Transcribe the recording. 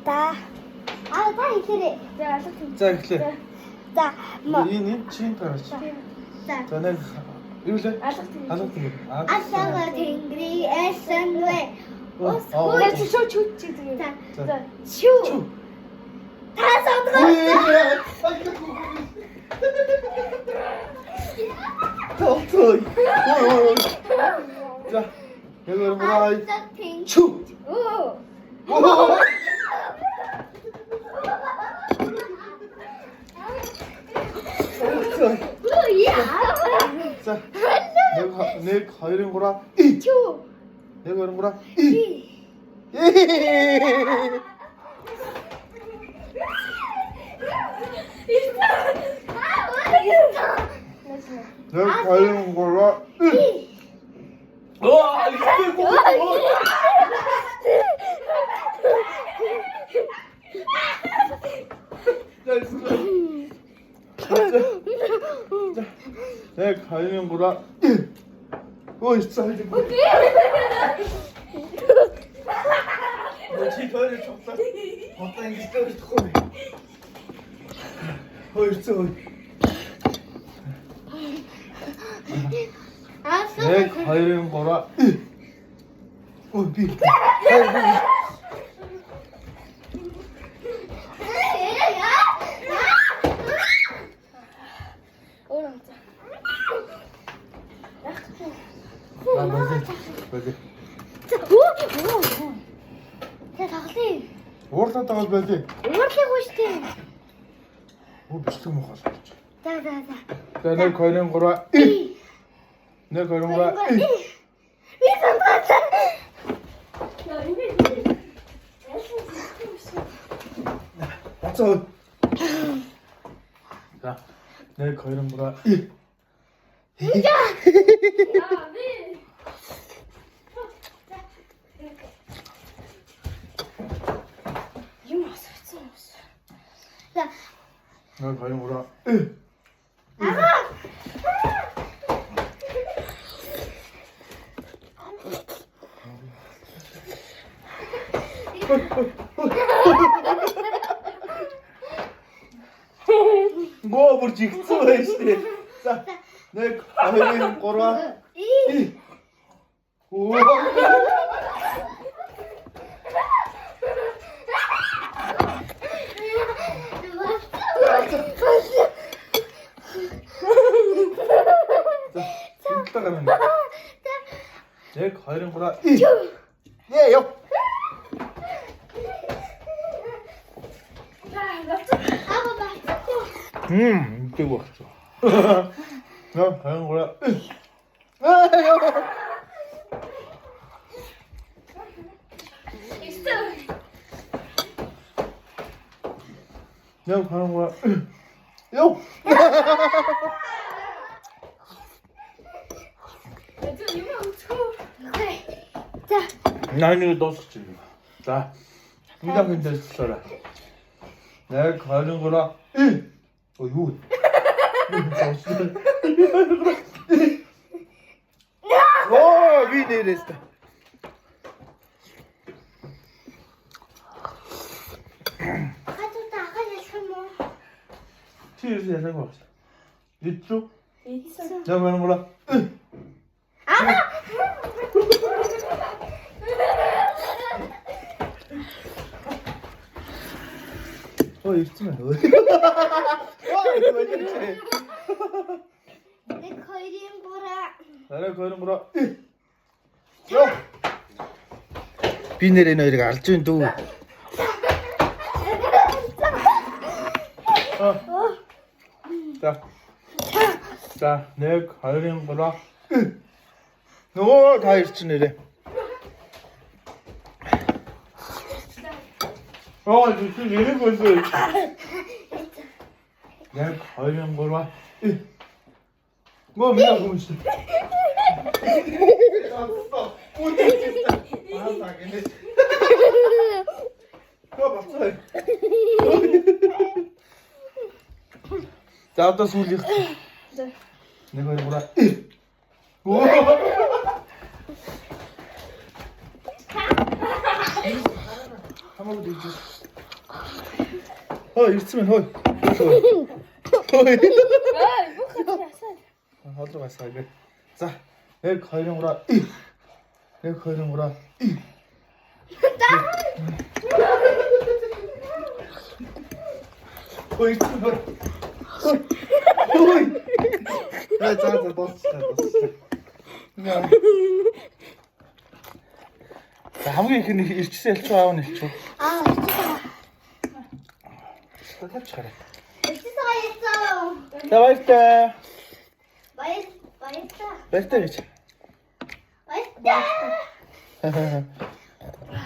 та ихээрээ. За эхлэе. За Энэ чин тараач. За нэг юу лээ? Алга тийм. Алга тэнгэрийн эсэн вэ? Чүү. За чүү. Та сонгоо. Толтой. За. Ягаар май. Чүү. За. Нэг 2-3. Чүү. Нэг 2-3. Нэг 2-3. 와, 이거 내 가면 뭐라? 오, 있어 이제 뭐? 너지 거를 쳤다. 어떤 이스터리 조금. 오, 있어. 내 가면 뭐라? 오, 비. 아, 맞지. За тоглоё. Уурлаад байгаа байли. Уурлахгүй шүү дээ. Оо, бичлэг мох болж. За. За, нэг 2-3. Нэг 2-3. Би сонгоцсон. 맞아. 자, 내 거이는 뭐라? 자, 내 거이는 뭐라? 뭐 burcu çıktı işte. Ne kahvenin korva. Oo. 내 과일은 뭐라? 예, 요. 이게 먹었어. 야, 과일은 뭐라? 야, 과일은 뭐라? 요. 난 이거 넣었지. 자, 이장 근데 써라. 내 가는 거라. 어이구. 오, 비네랬어. 가져다 가져서 티에서 예상 거 없어. 이쪽? 있어. 내가 가는 거라. 있으면 어디? 이거 이렇게. 내 거이린 보라. 나를 거는 거라. 요. 비 내리는 이렇게 알지 또. 자, 내 거는 거라. 너 다 있지 내래. 지금 이러고 있어. 내 거는 거라. 뭐 미안 보고 있어. 자, 또 술이. 내가 뭐라? 한 번도 있지. Хой ирсэн мэн хой. Хой. Ой, бүх хатгасаа. Хоолой гасаа гэ. За 1 2 3 1 2 3 Хой ирсэн хой. Хой. За дуусчихлаа. Яа. За хамгийн их нь ирчсэн ялч аав нь хэлчих. Ирчихсэн. Тавьчихарай. Ирчихсэн аяцаа. За баяртай. Баяртай. Баяртай гэж. Баяртай.